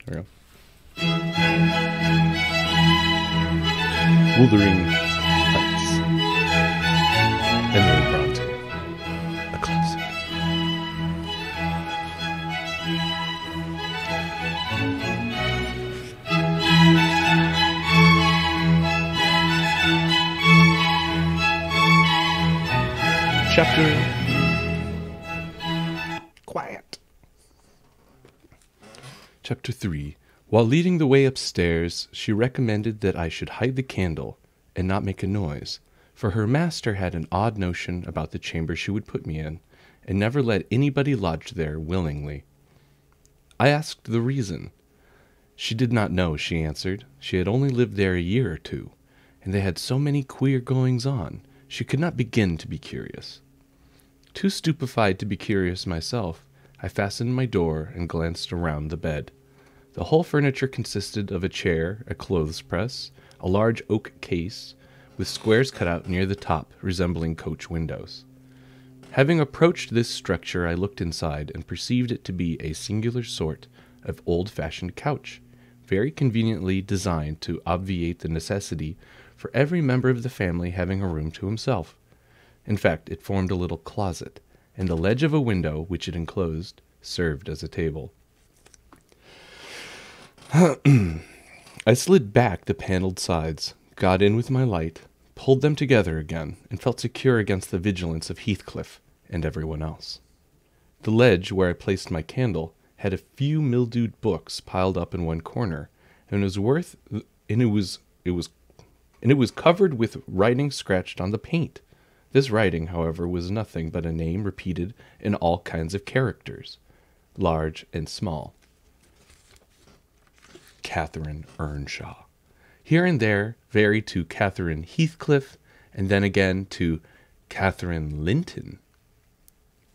There we go. Wuthering Heights. Emily Bronte. A classic. Chapter... Quiet. Chapter 3. While leading the way upstairs, she recommended that I should hide the candle and not make a noise, for her master had an odd notion about the chamber she would put me in, and never let anybody lodge there willingly. I asked the reason. She did not know, she answered. She had only lived there a year or two, and they had so many queer goings-on, she could not begin to be curious. Too stupefied to be curious myself, I fastened my door and glanced around the bed. The whole furniture consisted of a chair, a clothes press, a large oak case, with squares cut out near the top, resembling coach windows. Having approached this structure, I looked inside and perceived it to be a singular sort of old-fashioned couch, very conveniently designed to obviate the necessity for every member of the family having a room to himself. In fact, it formed a little closet, and the ledge of a window which it enclosed served as a table. I slid back the paneled sides, got in with my light, pulled them together again, and felt secure against the vigilance of Heathcliff and everyone else. The ledge where I placed my candle had a few mildewed books piled up in one corner, and it was covered with writing scratched on the paint. This writing, however, was nothing but a name repeated in all kinds of characters, large and small. Catherine Earnshaw. Here and there varied to Catherine Heathcliff, and then again to Catherine Linton.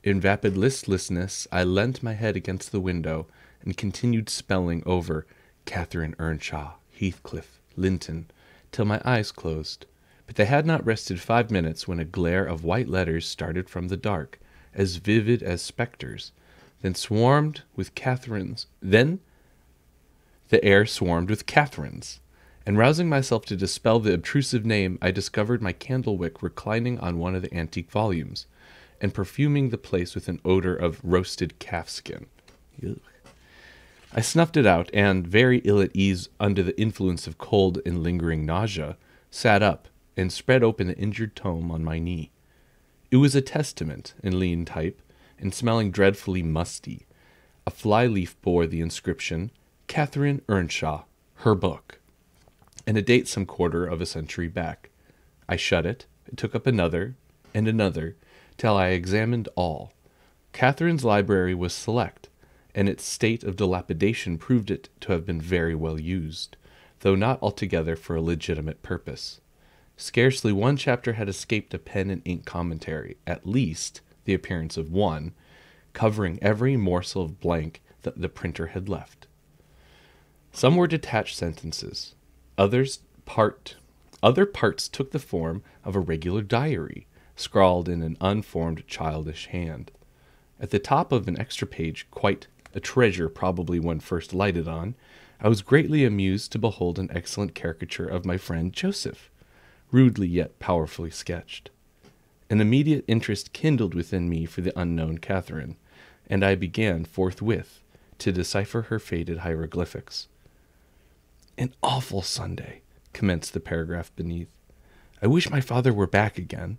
In vapid listlessness, I leant my head against the window and continued spelling over Catherine Earnshaw, Heathcliff, Linton, till my eyes closed. But they had not rested 5 minutes when a glare of white letters started from the dark, as vivid as spectres, then the air swarmed with Catherines, and rousing myself to dispel the obtrusive name, I discovered my candle wick reclining on one of the antique volumes, and perfuming the place with an odor of roasted calfskin. Ugh. I snuffed it out, and, very ill at ease under the influence of cold and lingering nausea, sat up, and spread open the injured tome on my knee. It was a testament, in lean type, and smelling dreadfully musty. A fly-leaf bore the inscription, Catherine Earnshaw, her book, and a date some quarter of a century back. I shut it, and took up another, and another, till I examined all. Catherine's library was select, and its state of dilapidation proved it to have been very well used, though not altogether for a legitimate purpose. Scarcely one chapter had escaped a pen and ink commentary, at least the appearance of one, covering every morsel of blank that the printer had left. Some were detached sentences. Other parts took the form of a regular diary, scrawled in an unformed childish hand. At the top of an extra page, quite a treasure probably when first lighted on, I was greatly amused to behold an excellent caricature of my friend Joseph, rudely yet powerfully sketched. An immediate interest kindled within me for the unknown Catherine, and I began forthwith to decipher her faded hieroglyphics. An awful Sunday, commenced the paragraph beneath. I wish my father were back again.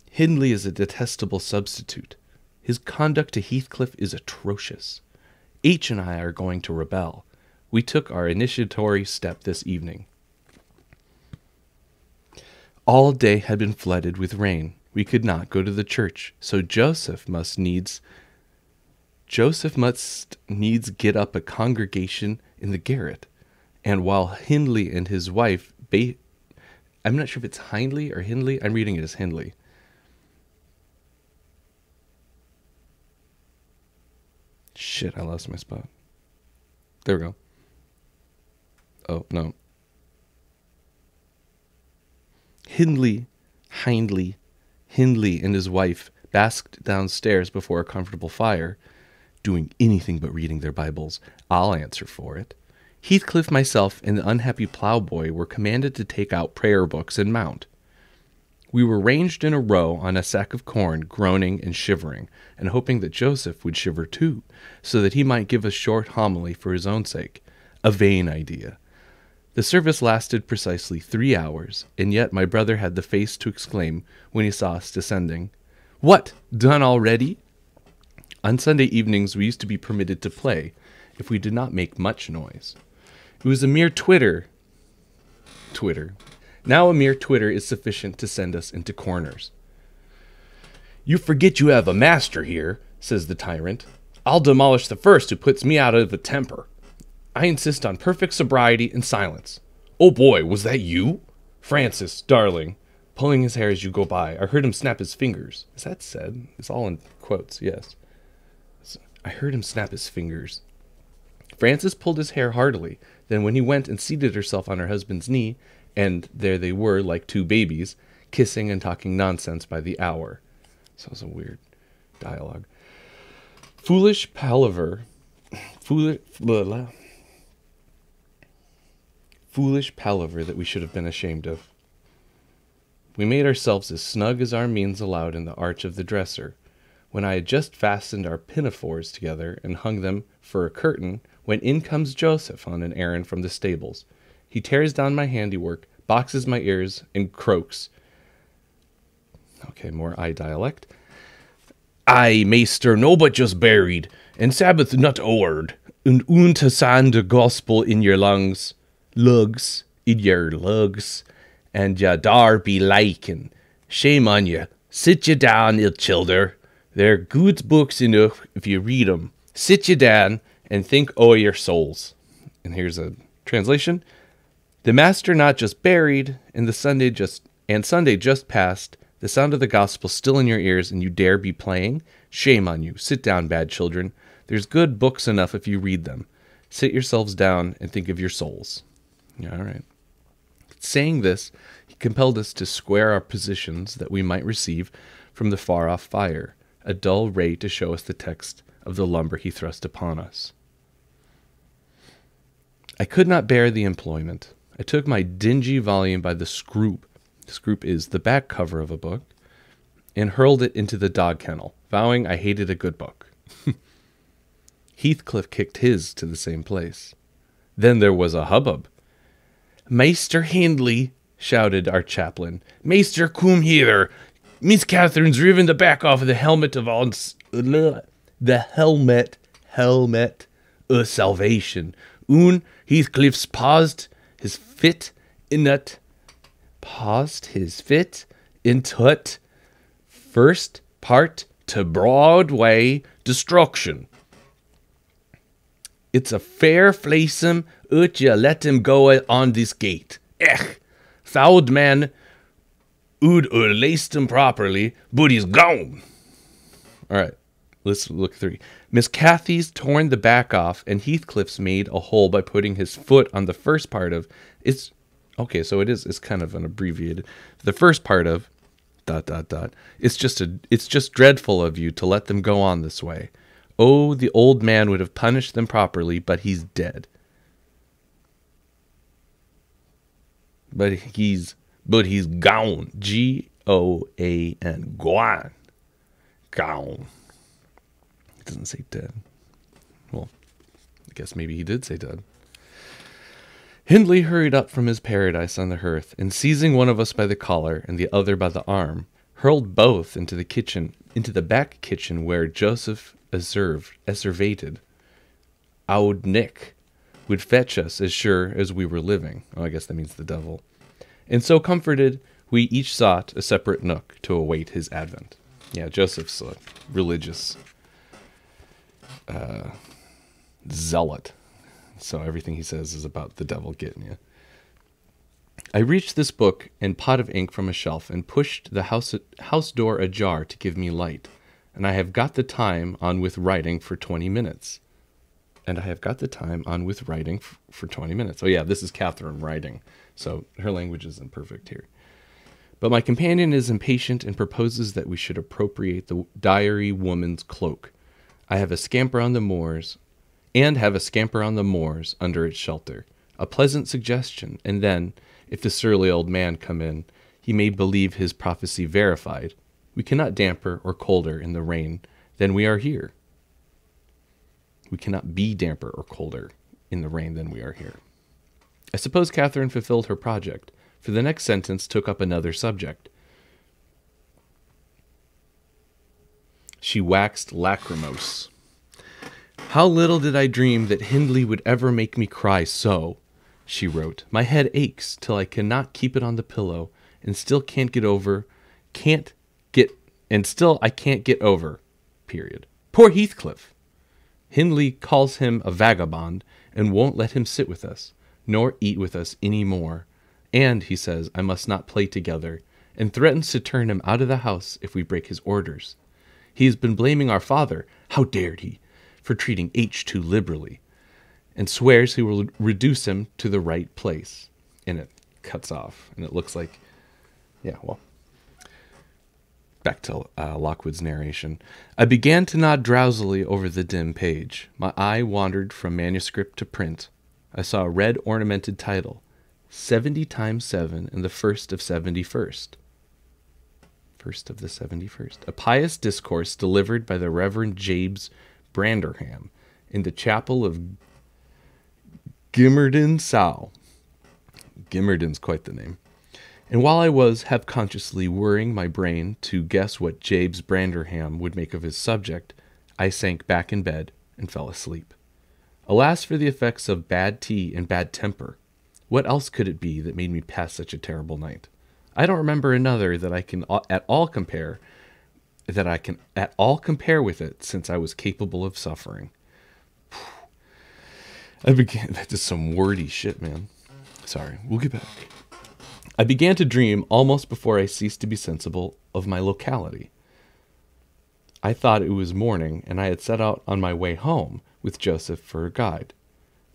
Hindley is a detestable substitute. His conduct to Heathcliff is atrocious. H and I are going to rebel. We took our initiatory step this evening. All day had been flooded with rain. We could not go to the church, so Joseph must needs get up a congregation in the garret. And while Hindley and his wife, I'm not sure if it's Hindley or Hindley. I'm reading it as Hindley. Shit, I lost my spot. There we go. Oh, no. Hindley and his wife basked downstairs before a comfortable fire. doing anything but reading their Bibles. I'll answer for it. Heathcliff, myself, and the unhappy ploughboy were commanded to take out prayer books and mount. We were ranged in a row on a sack of corn, groaning and shivering, and hoping that Joseph would shiver too, so that he might give a short homily for his own sake. A vain idea. The service lasted precisely 3 hours, and yet my brother had the face to exclaim, when he saw us descending, "What, done already?" On Sunday evenings we used to be permitted to play, if we did not make much noise. It was a mere twitter. Now a mere twitter is sufficient to send us into corners. "You forget you have a master here," says the tyrant. "I'll demolish the first who puts me out of a temper. I insist on perfect sobriety and silence." "Oh boy, was that you?" "Francis, darling," pulling his hair as you go by. I heard him snap his fingers. Is that said? It's all in quotes, yes. I heard him snap his fingers. Francis pulled his hair heartily. Then when he went and seated herself on her husband's knee, and there they were like two babies, kissing and talking nonsense by the hour. So it's a weird dialogue. Foolish palaver that we should have been ashamed of. We made ourselves as snug as our means allowed in the arch of the dresser. When I had just fastened our pinafores together and hung them for a curtain, when in comes Joseph on an errand from the stables. He tears down my handiwork, boxes my ears, and croaks. Okay, more I dialect. "Aye, meester, no but just buried, and Sabbath not o'ered, and to sand the gospel in your lugs, and ya dar be liken. Shame on you. Sit ye down, ill childer. They're good books enough if you read 'em. Sit ye down and think o' your souls." And here's a translation. "The master not just buried, and Sunday just passed, the sound of the gospel still in your ears, and you dare be playing? Shame on you. Sit down, bad children. There's good books enough if you read them. Sit yourselves down and think of your souls." Yeah, all right. Saying this, he compelled us to square our positions that we might receive from the far-off fire, a dull ray to show us the text of the lumber he thrust upon us. I could not bear the employment. I took my dingy volume by the scroop is the back cover of a book, and hurled it into the dog kennel, vowing I hated a good book. Heathcliff kicked his to the same place. Then there was a hubbub. "Maister Hindley," shouted our chaplain. "Maister, come hither. Miss Catherine's riven the back off of the helmet of helmet of salvation. Heathcliff's paused his fit in it. First part to Broadway destruction. It's a fair fleysome ut you let him go on this gate. Thowd man ud laced him properly, but he's gone." All right, let's look through. Miss Cathy's torn the back off, and Heathcliff's made a hole by putting his foot on the first part of it's. Okay, so it's kind of an abbreviated. The first part of ... It's just dreadful of you to let them go on this way. Oh, the old man would have punished them properly, but he's dead. But he's gone. G-O-A-N. Gone. Gone. It doesn't say dead. Well, I guess maybe he did say dead. Hindley hurried up from his paradise on the hearth, and seizing one of us by the collar and the other by the arm, hurled both into the back kitchen where Joseph asservated Aud Nick would fetch us as sure as we were living. Oh, I guess that means the devil. And so comforted, we each sought a separate nook to await his advent. Yeah, Joseph's a religious zealot. So everything he says is about the devil getting you. I reached this book and pot of ink from a shelf and pushed the house door ajar to give me light. And I have got the time on with writing for 20 minutes. Oh yeah, this is Catherine writing. So her language isn't perfect here. But my companion is impatient and proposes that we should appropriate the diary woman's cloak. I have a scamper on the moors, and have a scamper on the moors under its shelter. A pleasant suggestion, and then, if the surly old man come in, he may believe his prophecy verified. We cannot damper or colder in the rain than we are here. We cannot be damper or colder in the rain than we are here. I suppose Catherine fulfilled her project, for the next sentence took up another subject. She waxed lachrymose. How little did I dream that Hindley would ever make me cry so, she wrote. My head aches till I cannot keep it on the pillow, and still I can't get over, period. Poor Heathcliff! Hindley calls him a vagabond, and won't let him sit with us, nor eat with us any more. And, he says, I must not play together, and threatens to turn him out of the house if we break his orders. He has been blaming our father, how dared he, for treating H too liberally, and swears he will reduce him to the right place. And it cuts off, and it looks like, back to Lockwood's narration. I began to nod drowsily over the dim page. My eye wandered from manuscript to print. I saw a red ornamented title, 70 times 7 and the first of 71st. First of the 71st. A pious discourse delivered by the Reverend James Branderham in the chapel of Gimmerdon Sow. Gimmerdon's quite the name. And while I was half-consciously worrying my brain to guess what James Branderham would make of his subject, I sank back in bed and fell asleep. Alas for the effects of bad tea and bad temper. What else could it be that made me pass such a terrible night? I don't remember another that I can at all compare with it since I was capable of suffering. That is some wordy shit, man. Sorry, we'll get back. I began to dream almost before I ceased to be sensible of my locality. I thought it was morning, and I had set out on my way home with Joseph for a guide.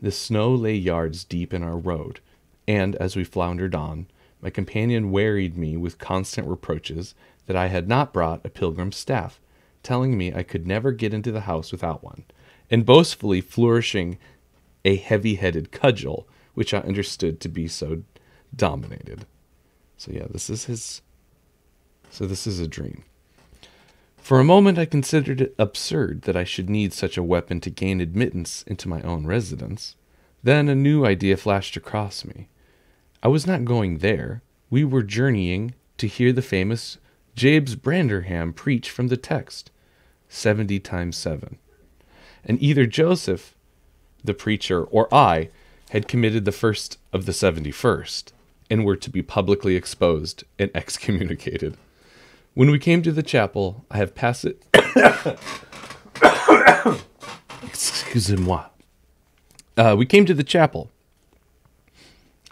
The snow lay yards deep in our road, and as we floundered on, my companion wearied me with constant reproaches that I had not brought a pilgrim's staff, telling me I could never get into the house without one, and boastfully flourishing a heavy-headed cudgel, which I understood to be so dominated. So yeah, this is a dream. For a moment I considered it absurd that I should need such a weapon to gain admittance into my own residence. Then a new idea flashed across me. I was not going there. We were journeying to hear the famous James Branderham preach from the text, 70 times 7. And either Joseph, the preacher, or I had committed the first of the 71st, and were to be publicly exposed and excommunicated. When we came to the chapel, I have passed it... Excusez-moi. We came to the chapel.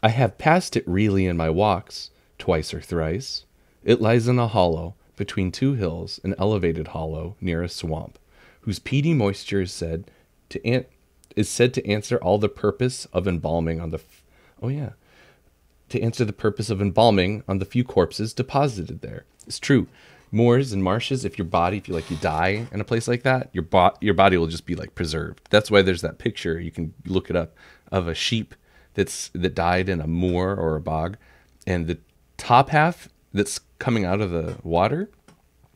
I have passed it really in my walks, twice or thrice. It lies in a hollow, between two hills, an elevated hollow, near a swamp, whose peaty moisture is said to answer all the purpose of embalming on the... to answer the purpose of embalming on the few corpses deposited there. It's true. Moors and marshes, if you die in a place like that, your body will just be like preserved. That's why there's that picture, you can look it up, of a sheep that died in a moor or a bog, and the top half that's coming out of the water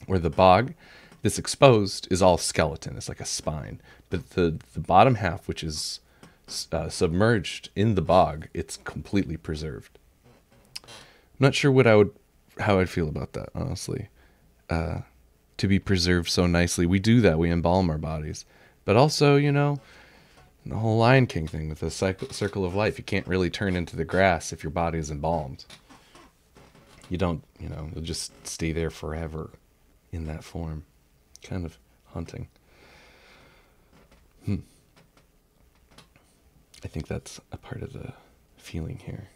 or the bog that's exposed is all skeleton. It's like a spine. But the bottom half, which is submerged in the bog, it's completely preserved. I'm not sure how I'd feel about that, honestly. To be preserved so nicely. We do that. We embalm our bodies. But also, the whole Lion King thing with the circle of life. You can't really turn into the grass if your body is embalmed. You don't, you'll just stay there forever in that form. Kind of haunting. I think that's a part of the feeling here.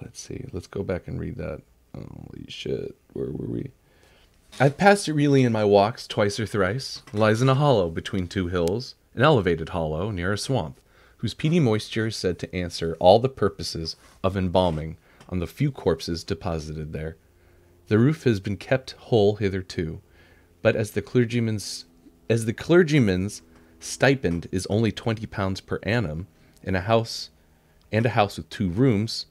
Let's see. Let's go back and read that. Holy shit. Where were we? I've passed it really in my walks twice or thrice. It lies in a hollow between two hills, an elevated hollow near a swamp, whose peaty moisture is said to answer all the purposes of embalming on the few corpses deposited there. The roof has been kept whole hitherto, but as the clergyman's As the clergyman's stipend is only £20 per annum, in a house with 2 rooms,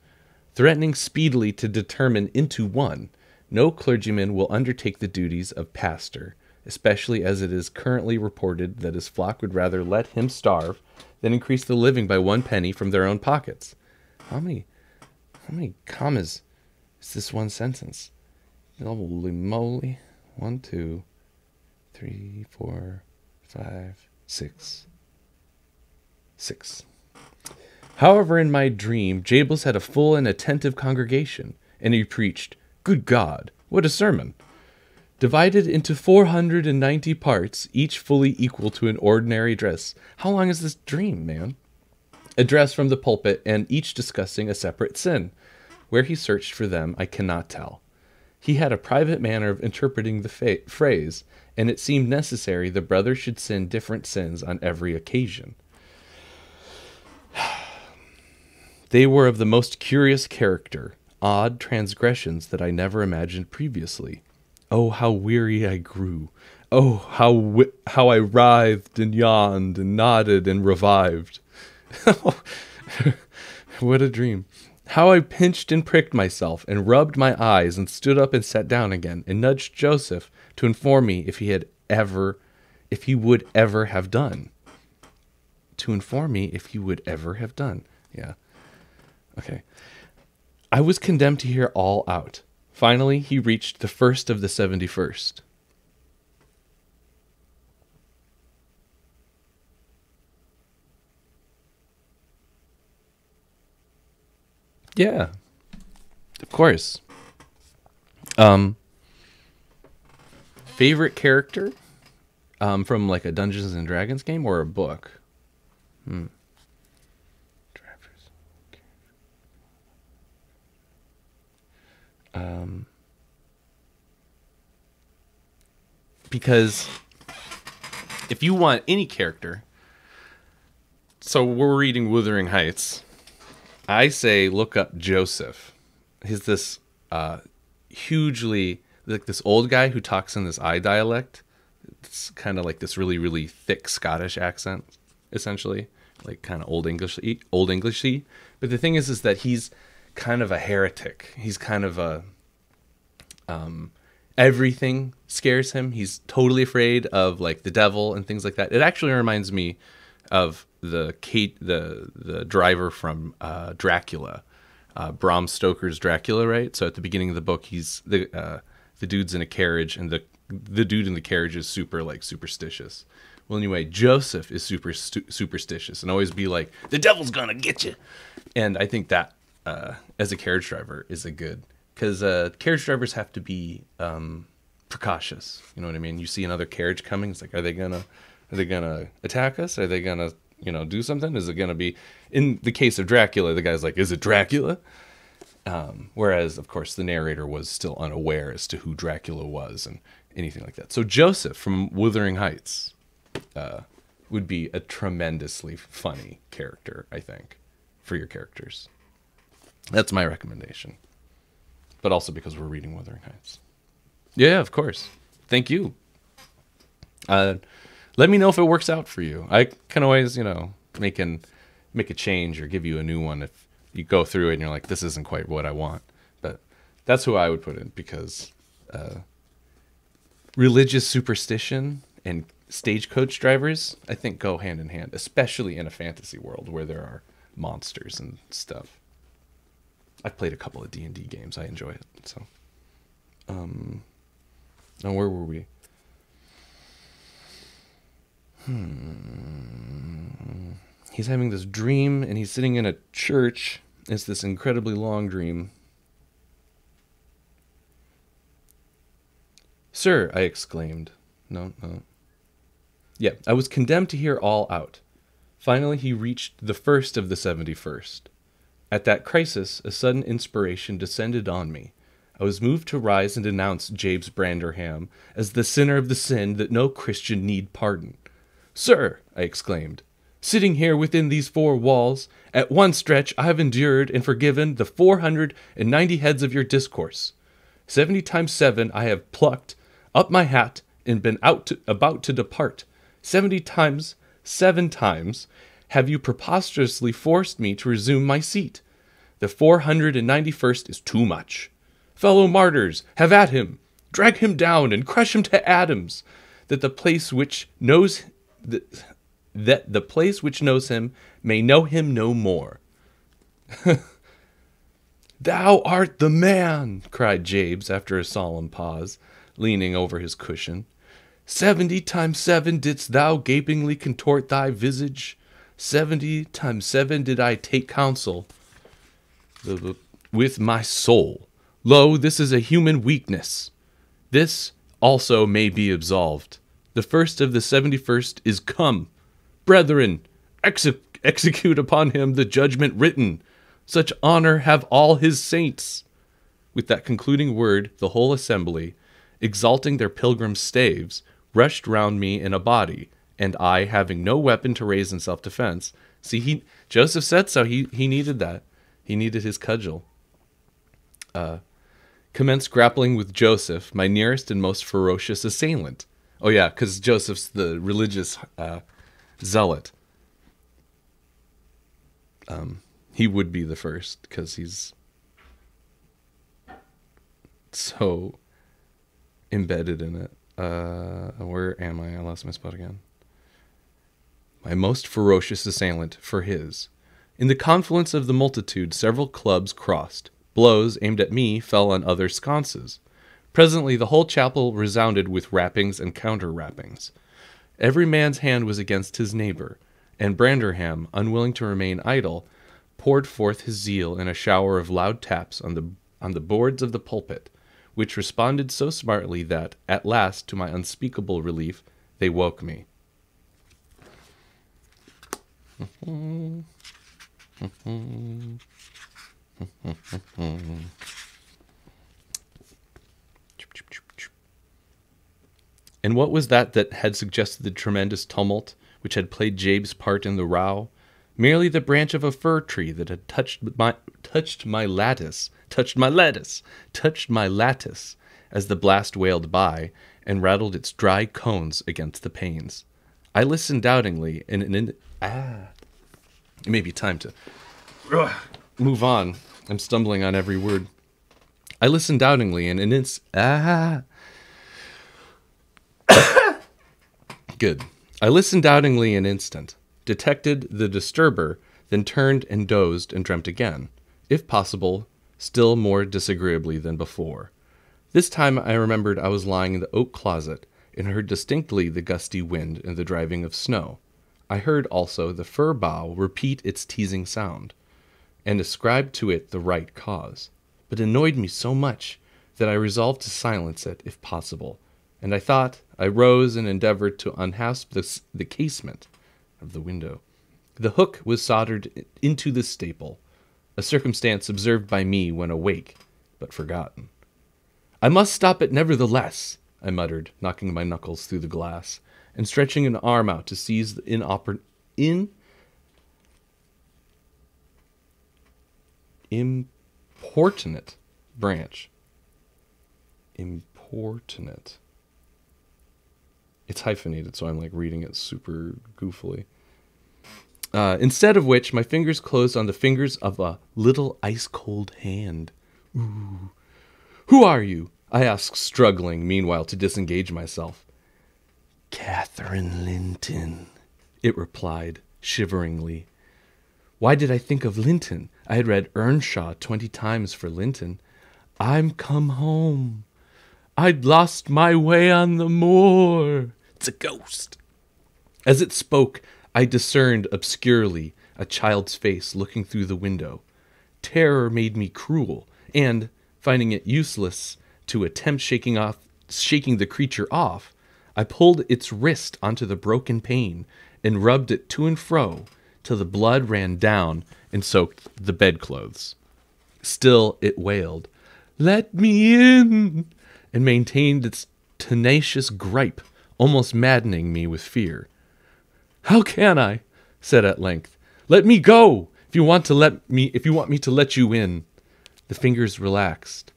threatening speedily to determine into one, no clergyman will undertake the duties of pastor, especially as it is currently reported that his flock would rather let him starve than increase the living by 1 penny from their own pockets. How many commas is this one sentence? Holy moly. 1, 2, 3, 4, 5, 6. 6. However, in my dream, Jabez had a full and attentive congregation, and he preached. Good God, what a sermon! Divided into 490 parts, each fully equal to an ordinary address. How long is this dream, man? Address from the pulpit, and each discussing a separate sin. Where he searched for them, I cannot tell. He had a private manner of interpreting the phrase, and it seemed necessary the brothers should sin different sins on every occasion. They were of the most curious character, odd transgressions that I never imagined previously. Oh, how weary I grew! Oh, how I writhed and yawned and nodded and revived! What a dream! How I pinched and pricked myself and rubbed my eyes and stood up and sat down again and nudged Joseph to inform me if he would ever have done. To inform me if he would ever have done. Yeah. Okay. I was condemned to hear all out. Finally, he reached the first of the 71st. Yeah, of course. Favorite character from like a Dungeons and Dragons game or a book? Because if you want any character, so we're reading Wuthering Heights, I say look up Joseph. He's this hugely, like this old guy who talks in this I dialect. It's kind of like this really, really thick Scottish accent, essentially, like kind of old Englishy. But the thing is that he's kind of a heretic. He's kind of a everything scares him. He's totally afraid of like the devil and things like that. It actually reminds me of the driver from Dracula, Bram Stoker's Dracula, right? So at the beginning of the book, he's the dude's in a carriage, and the dude in the carriage is super like superstitious. Well, anyway, Joseph is superstitious and always be like, the devil's gonna get you. And I think that as a carriage driver is a good, because carriage drivers have to be precautious. You know what I mean? You see another carriage coming, it's like, are they gonna attack us? Are they gonna do something? Is it gonna be, in the case of Dracula, the guy's like, is it Dracula? Whereas, of course, the narrator was still unaware as to who Dracula was and anything like that. So Joseph from Wuthering Heights would be a tremendously funny character, I think, for your characters. That's my recommendation. But also because we're reading Wuthering Heights. Yeah, of course. Thank you. Let me know if it works out for you. I can always, make a change or give you a new one if you go through it and you're like, this isn't quite what I want. But that's who I would put in, because religious superstition and stagecoach drivers, I think, go hand in hand, especially in a fantasy world where there are monsters and stuff. I've played a couple of D&D games. I enjoy it. So, now where were we? He's having this dream, and he's sitting in a church. It's this incredibly long dream. Sir, I exclaimed. No. Yeah, I was condemned to hear all out. Finally, he reached the first of the 71st. At that crisis, a sudden inspiration descended on me. I was moved to rise and denounce Jabes Branderham as the sinner of the sin that no Christian need pardon. Sir, I exclaimed, sitting here within these 4 walls, at one stretch I have endured and forgiven the 490 heads of your discourse. 70 times 7 I have plucked up my hat about to depart. 70 times, 7 times, have you preposterously forced me to resume my seat. The 491st is too much. Fellow martyrs, have at him. Drag him down and crush him to atoms, that the place which knows him may know him no more. Thou art the man, cried Jabes after a solemn pause, leaning over his cushion. 70 times 7 didst thou gapingly contort thy visage. 70 times 7 did I take counsel with my soul. Lo, this is a human weakness. This also may be absolved. The first of the 71st is come. Brethren, execute upon him the judgment written. Such honor have all his saints. With that concluding word, the whole assembly, exalting their pilgrim staves, rushed round me in a body, and I, having no weapon to raise in self-defense, Joseph said so, he needed that. He needed his cudgel. Commenced grappling with Joseph, my nearest and most ferocious assailant. Oh yeah, because Joseph's the religious zealot. He would be the first, because he's so embedded in it. Where am I? I lost my spot again. My most ferocious assailant for his. In the confluence of the multitude, several clubs crossed. Blows aimed at me fell on other sconces. Presently the whole chapel resounded with rappings and counter-rappings. Every man's hand was against his neighbor, and Branderham, unwilling to remain idle, poured forth his zeal in a shower of loud taps on the boards of the pulpit, which responded so smartly that, at last, to my unspeakable relief, they woke me. And what was that had suggested the tremendous tumult which had played Jabe's part in the row? Merely the branch of a fir tree that had touched my lattice as the blast wailed by and rattled its dry cones against the panes. I listened doubtingly, and it may be time to move on. I'm stumbling on every word. I listened doubtingly, and Good. I listened doubtingly an instant, detected the disturber, then turned and dozed and dreamt again, if possible, still more disagreeably than before. This time I remembered I was lying in the oak closet, and heard distinctly the gusty wind and the driving of snow. I heard also the fir bough repeat its teasing sound, and ascribed to it the right cause. But it annoyed me so much that I resolved to silence it, if possible, and I rose and endeavored to unhasp the casement of the window. The hook was soldered into the staple, a circumstance observed by me when awake, but forgotten. I must stop it nevertheless, I muttered, knocking my knuckles through the glass, and stretching an arm out to seize the importunate branch. Importunate. It's hyphenated, so I'm like reading it super goofily. Instead of which, my fingers closed on the fingers of a little ice-cold hand. Ooh. Who are you? I asked, struggling, meanwhile, to disengage myself. Catherine Linton, it replied, shiveringly. Why did I think of Linton? I had read Earnshaw 20 times for Linton. I'm come home. I'd lost my way on the moor. It's a ghost. As it spoke, I discerned obscurely a child's face looking through the window. Terror made me cruel, and, finding it useless to attempt shaking the creature off, I pulled its wrist onto the broken pane and rubbed it to and fro till the blood ran down and soaked the bedclothes. Still it wailed, "Let me in!" and maintained its tenacious gripe, almost maddening me with fear. "How can I?" said at length. "Let me go, if you want me to let you in." The fingers relaxed.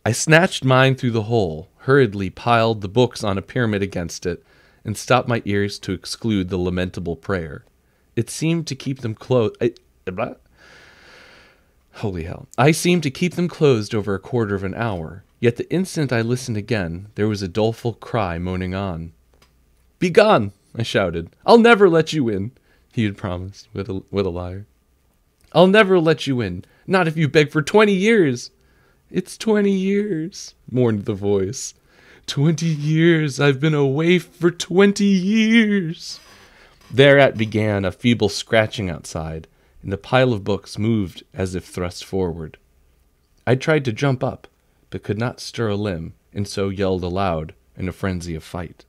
I snatched mine through the hole, hurriedly piled the books on a pyramid against it and stopped my ears to exclude the lamentable prayer. It seemed to keep them closed. Holy hell. I seemed to keep them closed over a quarter of an hour, yet the instant I listened again, there was a doleful cry moaning on. "Begone!" I shouted. "I'll never let you in," he had promised. What a liar. "I'll never let you in, not if you beg for 20 years. "It's 20 years, mourned the voice. 20 years, I've been away for 20 years. Thereat began a feeble scratching outside, and the pile of books moved as if thrust forward. I tried to jump up, but could not stir a limb, and so yelled aloud in a frenzy of fright.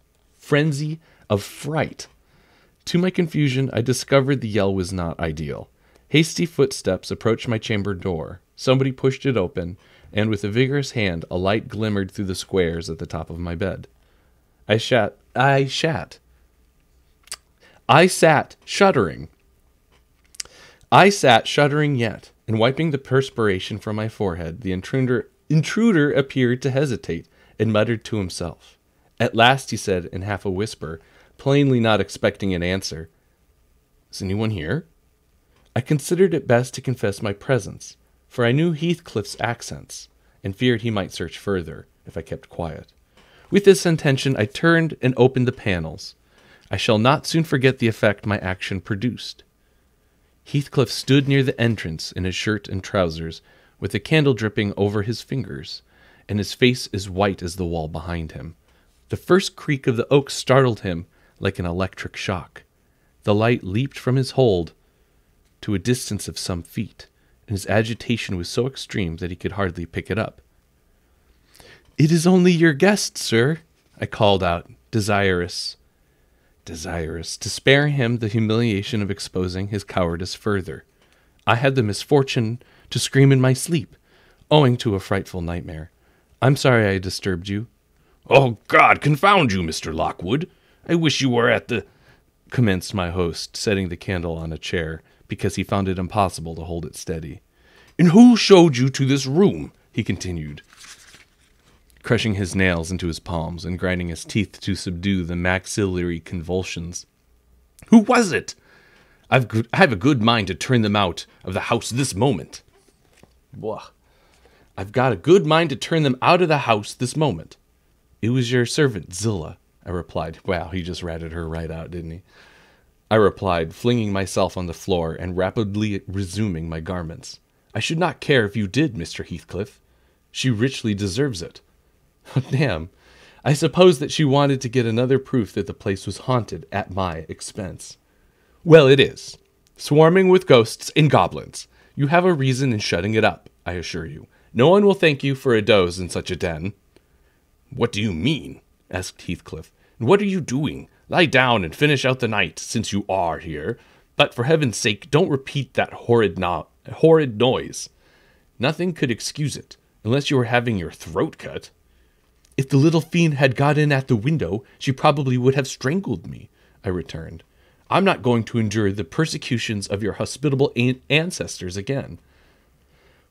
To my confusion, I discovered the yell was not ideal. Hasty footsteps approached my chamber door. Somebody pushed it open, and with a vigorous hand, a light glimmered through the squares at the top of my bed. I sat shuddering. Yet, and wiping the perspiration from my forehead, the intruder appeared to hesitate, and muttered to himself. At last he said in half a whisper, plainly not expecting an answer, "Is anyone here?" I considered it best to confess my presence, for I knew Heathcliff's accents, and feared he might search further, if I kept quiet. With this intention, I turned and opened the panels. I shall not soon forget the effect my action produced. Heathcliff stood near the entrance in his shirt and trousers, with a candle dripping over his fingers, and his face as white as the wall behind him. The first creak of the oak startled him like an electric shock. The light leaped from his hold to a distance of some feet, and his agitation was so extreme that he could hardly pick it up. "It is only your guest, sir," I called out, desirous to spare him the humiliation of exposing his cowardice further. I had the misfortune to scream in my sleep, owing to a frightful nightmare. "I'm sorry I disturbed you." "Oh, God confound you, Mr. Lockwood. I wish you were at the—" commenced my host, setting the candle on a chair, because he found it impossible to hold it steady. "And who showed you to this room?" he continued, crushing his nails into his palms and grinding his teeth to subdue the maxillary convulsions. "Who was it? I have a good mind to turn them out of the house this moment." "I've got a good mind to turn them out of the house this moment." "It was your servant, Zillah," I replied. Wow, he just ratted her right out, didn't he? I replied, flinging myself on the floor and rapidly resuming my garments. "I should not care if you did, Mr. Heathcliff. She richly deserves it." Oh, damn. I suppose that she wanted to get another proof that the place was haunted at my expense. "Well, it is. Swarming with ghosts and goblins. You have a reason in shutting it up, I assure you. No one will thank you for a doze in such a den." "What do you mean?" asked Heathcliff. "And what are you doing? Lie down and finish out the night, since you are here. But for heaven's sake, don't repeat that horrid noise. Nothing could excuse it, unless you were having your throat cut." "If the little fiend had got in at the window, she probably would have strangled me," I returned. "I'm not going to endure the persecutions of your hospitable ancestors again.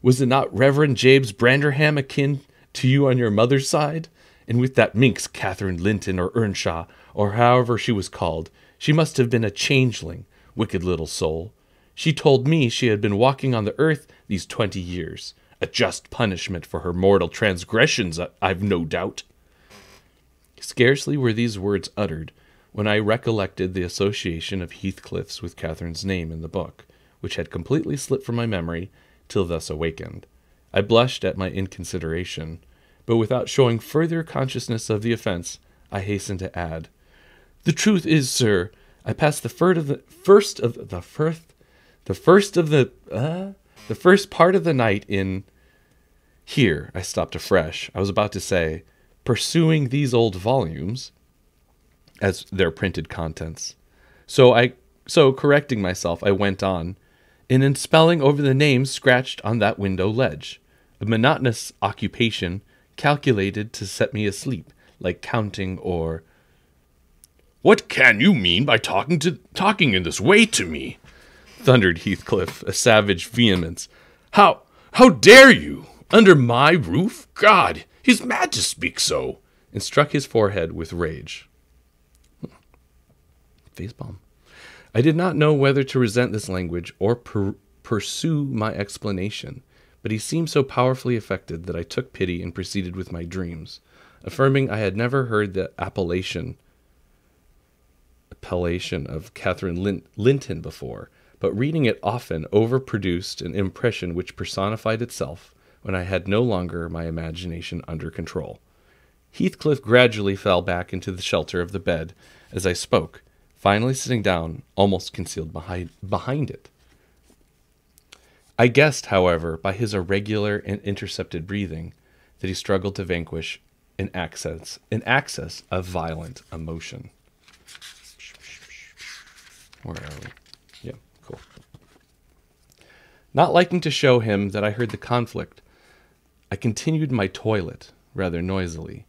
Was it not Reverend James Branderham akin to you on your mother's side? And with that minx Catherine Linton or Earnshaw, or however she was called, she must have been a changeling, wicked little soul. She told me she had been walking on the earth these 20 years. A just punishment for her mortal transgressions, I've no doubt." Scarcely were these words uttered, when I recollected the association of Heathcliff's with Catherine's name in the book, which had completely slipped from my memory till thus awakened. I blushed at my inconsideration, but without showing further consciousness of the offense, I hastened to add, "The truth is, sir, I passed the first part of the night in—" Here I stopped afresh. I was about to say, "pursuing these old volumes," as their printed contents. So correcting myself, I went on, "and in spelling over the names scratched on that window ledge, a monotonous occupation calculated to set me asleep, like counting or—" "What can you mean by talking in this way to me?" thundered Heathcliff, a savage vehemence. How dare you? Under my roof? God, he's mad to speak so. and struck his forehead with rage. Facepalm. I did not know whether to resent this language or pursue my explanation, but he seemed so powerfully affected that I took pity and proceeded with my dreams, affirming I had never heard the appellation of Catherine Linton before, but reading it often overproduced an impression which personified itself when I had no longer my imagination under control. Heathcliff gradually fell back into the shelter of the bed as I spoke, finally sitting down, almost concealed behind it. I guessed, however, by his irregular and intercepted breathing, that he struggled to vanquish an access of violent emotion. Where are we? Yeah, cool. Not liking to show him that I heard the conflict, I continued my toilet rather noisily.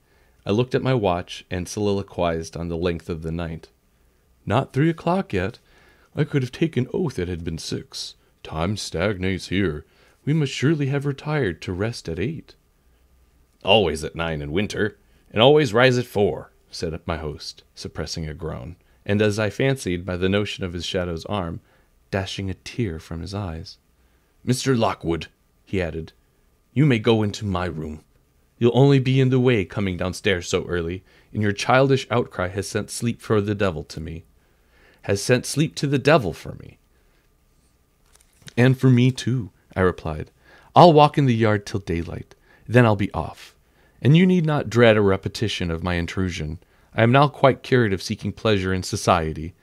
I looked at my watch and soliloquized on the length of the night. Not 3 o'clock yet. I could have taken oath it had been 6. Time stagnates here. We must surely have retired to rest at 8. Always at 9 in winter, and always rise at 4, said my host, suppressing a groan, and as I fancied by the notion of his shadow's arm, dashing a tear from his eyes. Mr. Lockwood, he added, you may go into my room. You'll only be in the way coming downstairs so early, and your childish outcry has sent sleep for the devil to me. Has sent sleep to the devil for me. And for me too, I replied. I'll walk in the yard till daylight, then I'll be off. And you need not dread a repetition of my intrusion. I am now quite cured of seeking pleasure in society,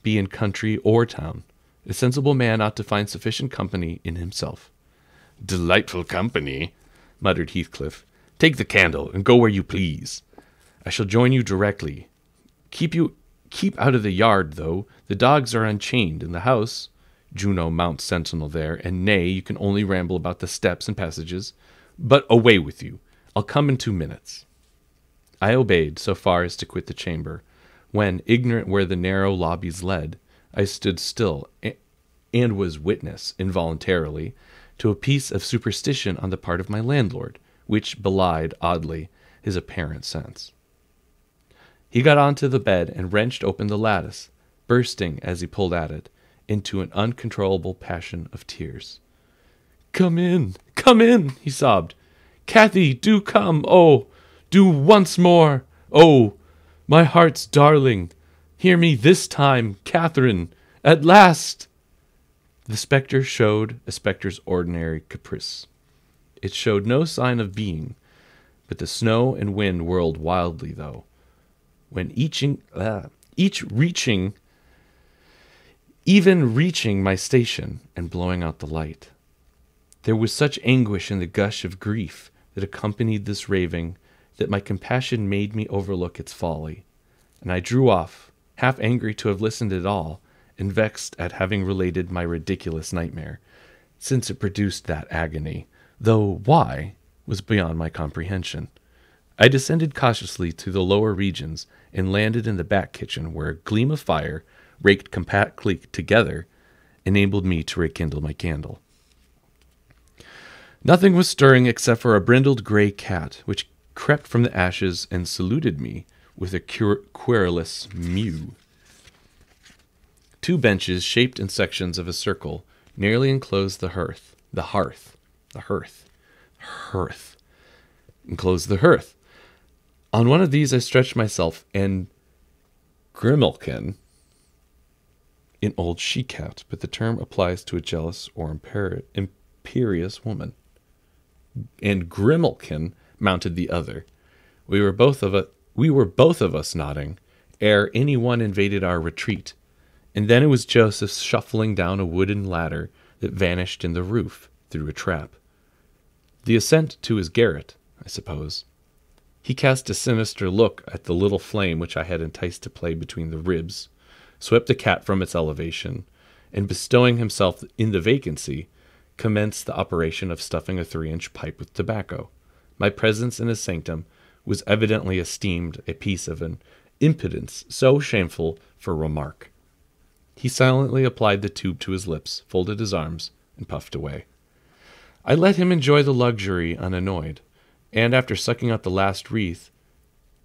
be in country or town. A sensible man ought to find sufficient company in himself. Delightful company, muttered Heathcliff. Take the candle and go where you please. I shall join you directly. Keep out of the yard, though. The dogs are unchained in the house. Juno mounts sentinel there, and nay, you can only ramble about the steps and passages. But away with you. I'll come in 2 minutes. I obeyed so far as to quit the chamber, when, ignorant where the narrow lobbies led, I stood still and was witness, involuntarily, to a piece of superstition on the part of my landlord, which belied, oddly, his apparent sense. He got onto the bed and wrenched open the lattice, bursting, as he pulled at it, into an uncontrollable passion of tears. Come in, he sobbed. Cathy, do come, oh, do once more, oh, my heart's darling. Hear me this time, Catherine, at last. The spectre showed a spectre's ordinary caprice. It showed no sign of being, but the snow and wind whirled wildly, though, when even reaching my station and blowing out the light. There was such anguish in the gush of grief that accompanied this raving that my compassion made me overlook its folly, and I drew off, half angry to have listened at all, and vexed at having related my ridiculous nightmare, since it produced that agony, though why was beyond my comprehension. I descended cautiously to the lower regions and landed in the back kitchen, where a gleam of fire, raked compactly together, enabled me to rekindle my candle. Nothing was stirring except for a brindled gray cat, which crept from the ashes and saluted me with a querulous mew. 2 benches, shaped in sections of a circle, nearly enclosed the hearth. Enclosed the hearth. On one of these I stretched myself, and Grimalkin, an old she-cat, but the term applies to a jealous or imperious woman, and Grimalkin mounted the other. We were both of us nodding, ere any one invaded our retreat, and then it was Joseph shuffling down a wooden ladder that vanished in the roof through a trap. The ascent to his garret, I suppose. He cast a sinister look at the little flame which I had enticed to play between the ribs, swept the cat from its elevation, and bestowing himself in the vacancy, commenced the operation of stuffing a 3-inch pipe with tobacco. My presence in his sanctum was evidently esteemed a piece of an impudence so shameful for remark. He silently applied the tube to his lips, folded his arms, and puffed away. I let him enjoy the luxury unannoyed, and after sucking out the last wreath,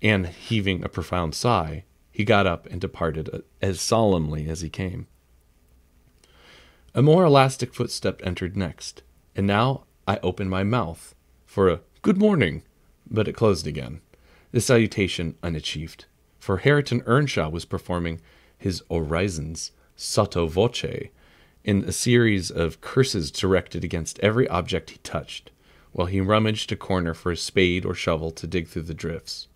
And heaving a profound sigh, he got up and departed as solemnly as he came. A more elastic footstep entered next, and now I opened my mouth for a "good morning," but it closed again, the salutation unachieved, for Hareton Earnshaw was performing his orisons sotto voce in a series of curses directed against every object he touched, while he rummaged a corner for a spade or shovel to dig through the drifts.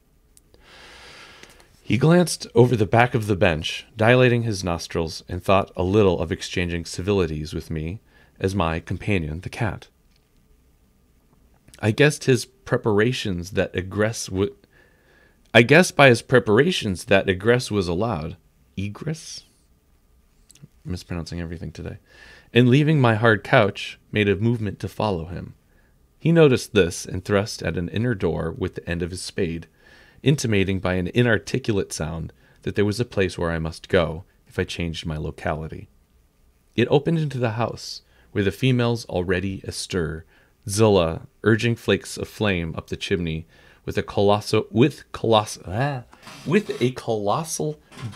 He glanced over the back of the bench, dilating his nostrils, and thought a little of exchanging civilities with me as my companion, the cat. I guessed by his preparations that egress was allowed. Egress? I'm mispronouncing everything today. And leaving my hard couch, made a movement to follow him. He noticed this and thrust at an inner door with the end of his spade, intimating by an inarticulate sound that there was a place where I must go if I changed my locality. It opened into the house, where the females already astir, Zilla urging flakes of flame up the chimney with a colossal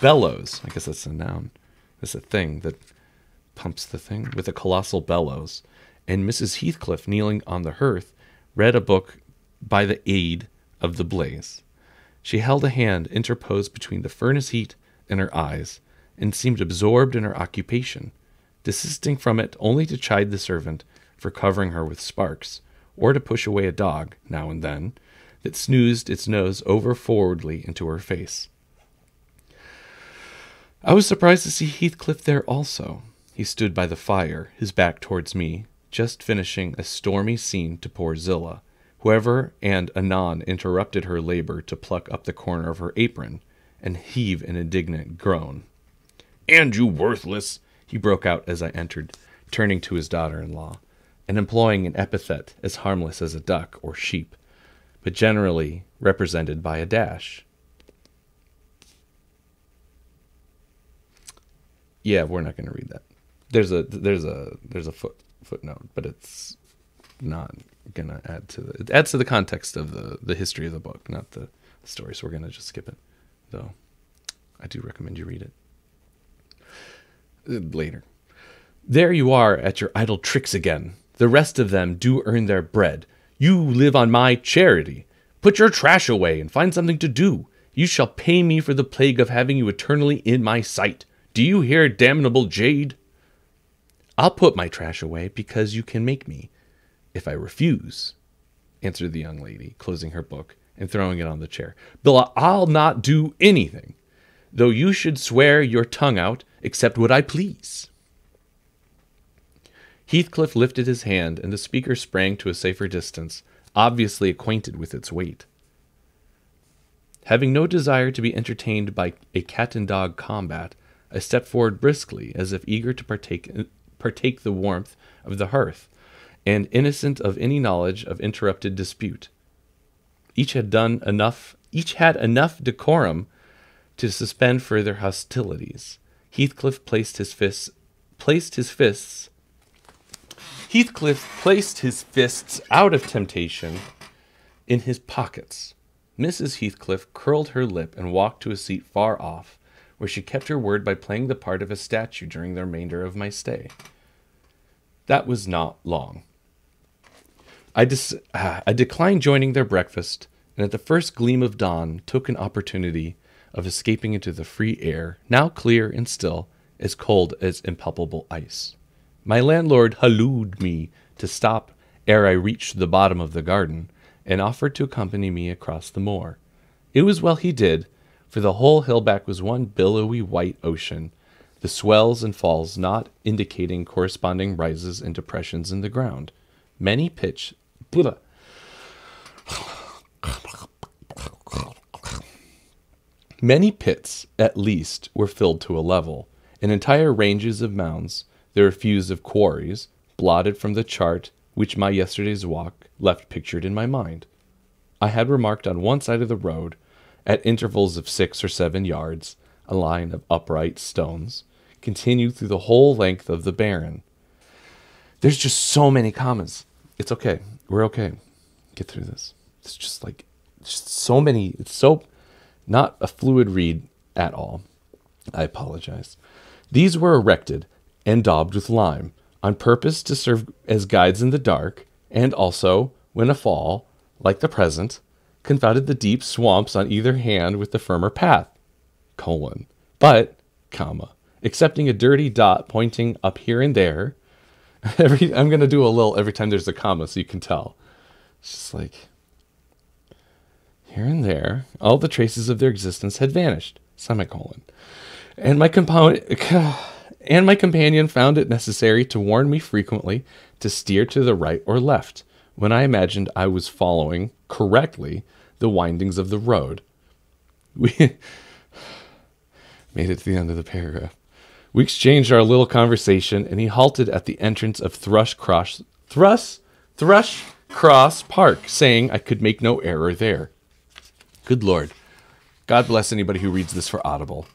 bellows. I guess that's a noun. That's a thing that pumps the thing with a colossal bellows. And Mrs. Heathcliff, kneeling on the hearth, read a book by the aid of the blaze. She held a hand interposed between the furnace heat and her eyes, and seemed absorbed in her occupation, desisting from it only to chide the servant for covering her with sparks, or to push away a dog, now and then, that snoozed its nose over forwardly into her face. I was surprised to see Heathcliff there also. He stood by the fire, his back towards me, just finishing a stormy scene to poor Zilla, whoever and anon interrupted her labor to pluck up the corner of her apron and heave an indignant groan. "And you worthless!" he broke out as I entered, turning to his daughter-in-law, and employing an epithet as harmless as a duck or sheep, but generally represented by a dash. Yeah, we're not going to read that. There's a footnote, but it's not gonna add to it adds to the context of the history of the book, not the story, so we're gonna just skip it, though I do recommend you read it later. "There you are at your idle tricks again. The rest of them do earn their bread. You live on my charity. Put your trash away and find something to do. You shall pay me for the plague of having you eternally in my sight. Do you hear, damnable jade?" "I'll put my trash away because you can make me, if I refuse," answered the young lady, closing her book and throwing it on the chair. "But I'll not do anything, though you should swear your tongue out, except what I please." Heathcliff lifted his hand, and the speaker sprang to a safer distance, obviously acquainted with its weight. Having no desire to be entertained by a cat-and-dog combat, I stepped forward briskly, as if eager to partake the warmth of the hearth, and innocent of any knowledge of interrupted dispute. Each had enough decorum to suspend further hostilities. Heathcliff placed his fists out of temptation in his pockets. Mrs. Heathcliff curled her lip and walked to a seat far off, where she kept her word by playing the part of a statue during the remainder of my stay. That was not long. I declined joining their breakfast, and at the first gleam of dawn took an opportunity of escaping into the free air, now clear and still, as cold as impalpable ice. My landlord hallooed me to stop ere I reached the bottom of the garden, and offered to accompany me across the moor. It was well he did, for the whole hillback was one billowy white ocean, the swells and falls not indicating corresponding rises and depressions in the ground. Many pits, at least, were filled to a level, and entire ranges of mounds, the refuse of quarries, blotted from the chart which my yesterday's walk left pictured in my mind. I had remarked on one side of the road, at intervals of 6 or 7 yards, a line of upright stones, continued through the whole length of the barren. There's just so many commas. It's okay. We're okay. Get through this. It's just so many. It's so Not a fluid read at all. I apologize. These were erected and daubed with lime, on purpose to serve as guides in the dark, and also, when a fall, like the present, confounded the deep swamps on either hand with the firmer path, but, excepting a dirty dot pointing up here and there. I'm going to do a little every time there's a comma so you can tell. It's just like, here and there, all the traces of their existence had vanished, semicolon. And my companion found it necessary to warn me frequently to steer to the right or left, when I imagined I was following, correctly, the windings of the road. We made it to the end of the paragraph. We exchanged our little conversation, and he halted at the entrance of Thrush Cross Park, saying I could make no error there. Good Lord. God bless anybody who reads this for Audible.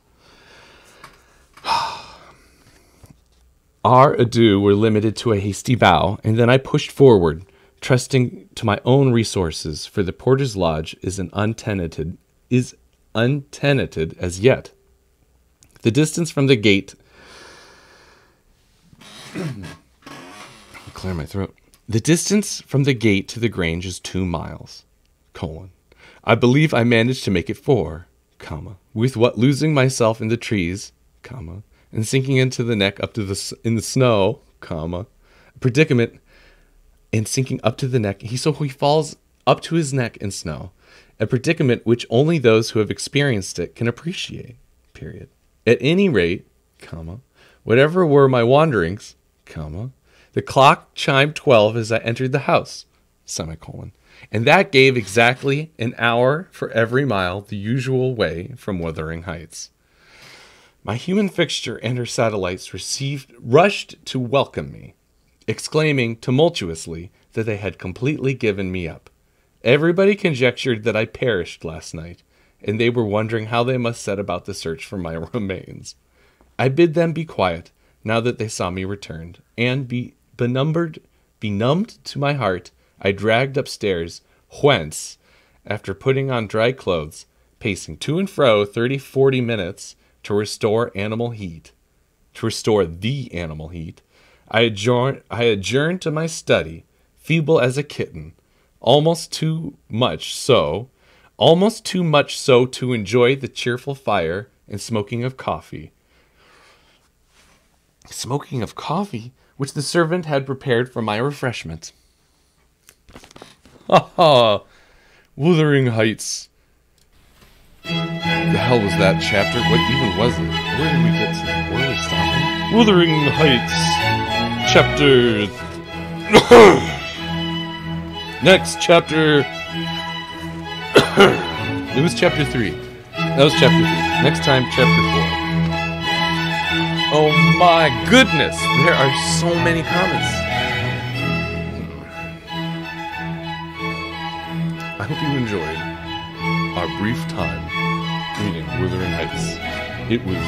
Our adieux were limited to a hasty bow, and then I pushed forward, trusting to my own resources, for the porter's lodge is untenanted as yet. The distance from the gate... clear my throat. The distance from the gate to the grange is 2 miles, I believe I managed to make it 4, with what losing myself in the trees, and sinking into the neck up to in the snow, predicament, and sinking up to the neck, he falls up to his neck in snow, a predicament which only those who have experienced it can appreciate, period. At any rate, whatever were my wanderings, the clock chimed 12 as I entered the house, and that gave exactly an hour for every mile the usual way from Wuthering Heights. My human fixture and her satellites rushed to welcome me, exclaiming tumultuously that they had completely given me up. Everybody conjectured that I perished last night, and they were wondering how they must set about the search for my remains. I bid them be quiet, now that they saw me returned, and benumbed to my heart, I dragged upstairs, whence, after putting on dry clothes, pacing to and fro 30-40 minutes to restore the animal heat, I adjourned to my study, feeble as a kitten, almost too much so to enjoy the cheerful fire and smoking of coffee, which the servant had prepared for my refreshment. Wuthering Heights. The hell was that chapter? What even was it? Where did we get to? Where are we stopping? Wuthering Heights. Chapter... Next chapter... It was chapter 3. That was chapter 3. Next time, chapter 4. Oh my goodness! There are so many comments. I hope you enjoyed our brief time reading Wuthering Heights. It was